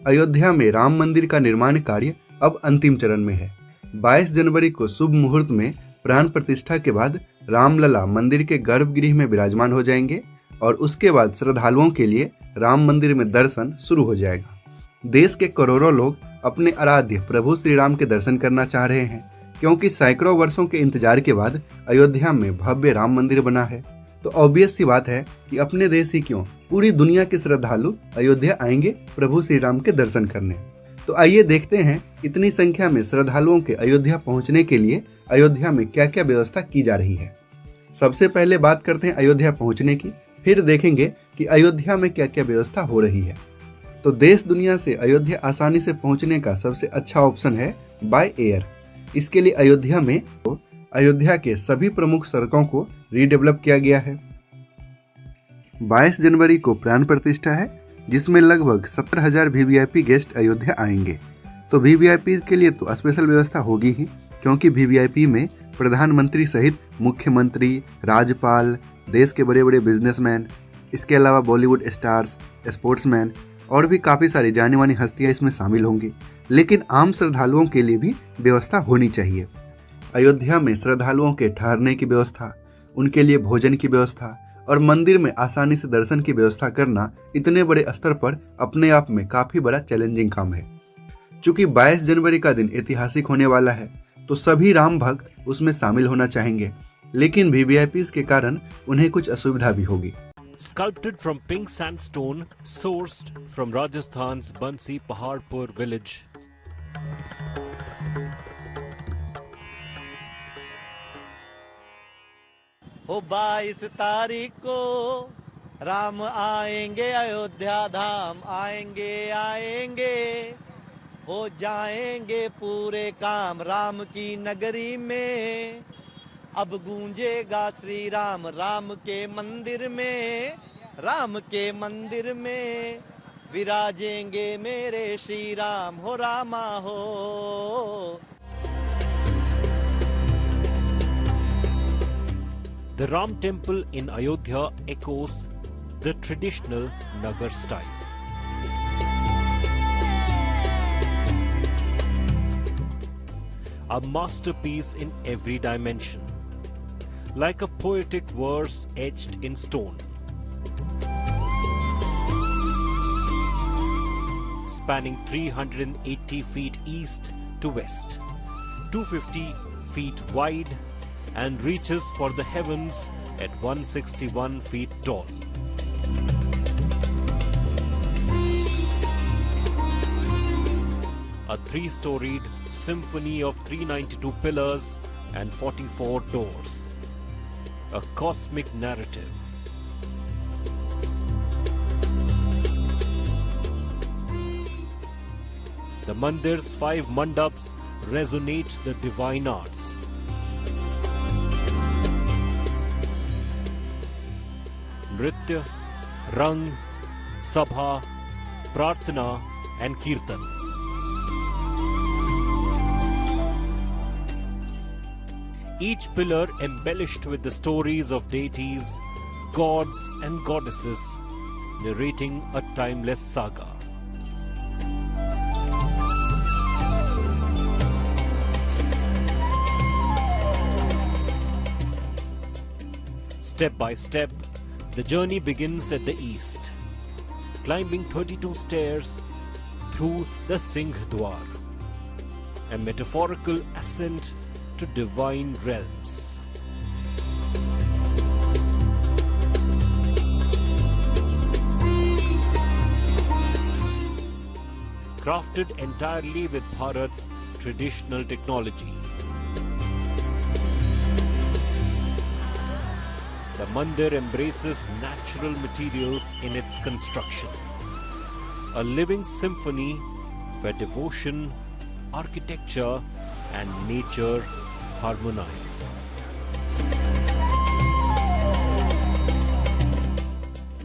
अयोध्या में राम मंदिर का निर्माण कार्य अब अंतिम चरण में है। 22 जनवरी को शुभ मुहूर्त में प्राण प्रतिष्ठा के बाद रामलला मंदिर के गर्भगृह में विराजमान हो जाएंगे और उसके बाद श्रद्धालुओं के लिए राम मंदिर में दर्शन शुरू हो जाएगा। देश के करोड़ों लोग अपने आराध्य प्रभु श्री राम के दर्शन करना चाह रहे हैं, क्योंकि सैकड़ों वर्षों के इंतजार के बाद अयोध्या में भव्य राम मंदिर बना है। तो ऑब्वियस सी बात है कि अपने देश ही क्यों, पूरी दुनिया के श्रद्धालु अयोध्या आएंगे प्रभु श्री राम के दर्शन करने। तो आइए देखते हैं इतनी संख्या में श्रद्धालुओं के अयोध्या पहुंचने के लिए अयोध्या में क्या क्या व्यवस्था की जा रही है। सबसे पहले बात करते हैं अयोध्या पहुंचने की, फिर देखेंगे कि अयोध्या में क्या क्या व्यवस्था हो रही है। तो देश दुनिया से अयोध्या आसानी से पहुंचने का सबसे अच्छा ऑप्शन है बाय एयर। इसके लिए अयोध्या के सभी प्रमुख सड़कों को रीडेवलप किया गया है। 22 जनवरी को प्राण प्रतिष्ठा है, जिसमें लगभग 17,000 वीवीआईपी गेस्ट अयोध्या आएंगे। तो वीवीआईपी के लिए तो स्पेशल व्यवस्था होगी ही, क्योंकि वीवीआईपी में प्रधानमंत्री सहित मुख्यमंत्री, राज्यपाल, देश के बड़े बड़े बिजनेसमैन, इसके अलावा बॉलीवुड स्टार्स, स्पोर्ट्समैन और भी काफ़ी सारी जानी मानी हस्तियाँ इसमें शामिल होंगी। लेकिन आम श्रद्धालुओं के लिए भी व्यवस्था होनी चाहिए। अयोध्या में श्रद्धालुओं के ठहरने की व्यवस्था, उनके लिए भोजन की व्यवस्था और मंदिर में आसानी से दर्शन की व्यवस्था करना इतने बड़े स्तर पर अपने आप में काफ़ी बड़ा चैलेंजिंग काम है। चूंकि 22 जनवरी का दिन ऐतिहासिक होने वाला है, तो सभी राम भक्त उसमें शामिल होना चाहेंगे, लेकिन वीवीआईपीज़ के कारण उन्हें कुछ असुविधा भी होगी। Sculpted from pink sandstone sourced from Rajasthan's Bansi Paharpur village. हो 22 तारीख को राम आएंगे, अयोध्या धाम आएंगे आएंगे, हो जाएंगे पूरे काम राम की नगरी में। अब गूंजेगा श्री राम राम के मंदिर में, राम के मंदिर में विराजेंगे मेरे श्री राम हो रामा हो। The Ram temple in Ayodhya echoes the traditional Nagar style. A masterpiece in every dimension, like a poetic verse etched in stone. Spanning 380 feet east to west, 250 feet wide, and reaches for the heavens at 161 feet tall. A three-storied symphony of 392 pillars and 44 doors. A cosmic narrative. The mandir's 5 mandaps resonate the divine arts. Nritya, Rang, Sabha, Prarthana and Kirtan. Each pillar embellished with the stories of deities, gods and goddesses, narrating a timeless saga. Step by step, the journey begins at the east, climbing 32 stairs through the Singh Dwar, a metaphorical ascent to divine realms. Crafted entirely with Bharat's traditional technology. The mandir embraces natural materials in its construction, a living symphony where devotion, architecture, and nature harmonize.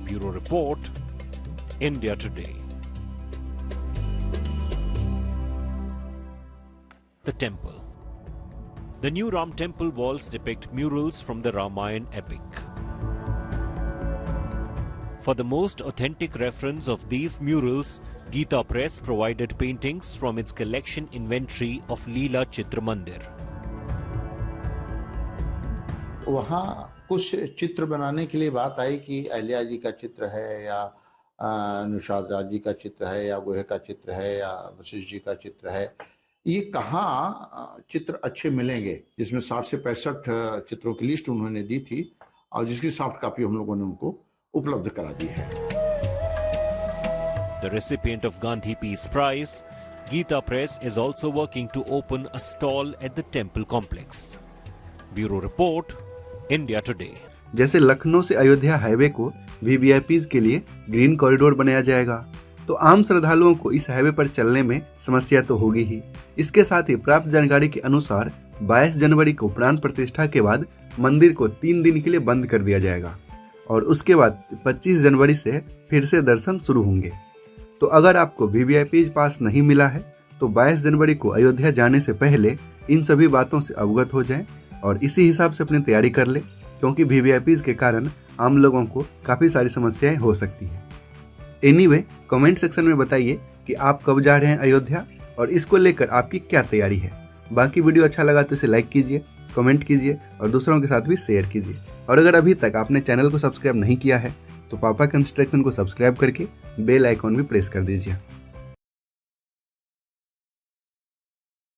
Bureau Report, India Today. The temple. The new Ram temple walls depict murals from the Ramayana epic. For the most authentic reference of these murals, Geeta Press provided paintings from its collection inventory of Leela Chitra Mandir. वहाँ कुछ चित्र बनाने के लिए बात आई कि अहिल्या जी का चित्र है या निषाद राज जी का चित्र है या गुहे का चित्र है या वशिष्ठ जी का चित्र है, ये कहाँ चित्र अच्छे मिलेंगे, जिसमें 60 से 65 चित्रों की लिस्ट उन्होंने दी थी और जिसकी सॉफ्ट कॉपी हम लोगों ने उनको उपलब्ध करा दी है। The recipient of Gandhi Peace Prize, Geeta Press is also working to open a stall at the temple complex. Bureau Report, India Today. जैसे लखनऊ से अयोध्या हाईवे को वीवीआईपीज के लिए ग्रीन कॉरिडोर बनाया जाएगा, तो आम श्रद्धालुओं को इस हाईवे पर चलने में समस्या तो होगी ही। इसके साथ ही प्राप्त जानकारी के अनुसार 22 जनवरी को प्राण प्रतिष्ठा के बाद मंदिर को 3 दिन के लिए बंद कर दिया जाएगा और उसके बाद 25 जनवरी से फिर से दर्शन शुरू होंगे। तो अगर आपको वीवीआईपी पास नहीं मिला है तो 22 जनवरी को अयोध्या जाने से पहले इन सभी बातों से अवगत हो जाएं और इसी हिसाब से अपनी तैयारी कर ले, क्योंकि वीवीआईपी के कारण आम लोगों को काफ़ी सारी समस्याएं हो सकती हैं। एनीवे, कमेंट सेक्शन में बताइए कि आप कब जा रहे हैं अयोध्या और इसको लेकर आपकी क्या तैयारी है। बाकी वीडियो अच्छा लगा तो इसे लाइक कीजिए, कमेंट कीजिए और दूसरों के साथ भी शेयर कीजिए। और अगर अभी तक आपने चैनल को सब्सक्राइब नहीं किया है तो पापा कंस्ट्रक्शन को सब्सक्राइब करके बेल आइकॉन भी प्रेस कर दीजिए।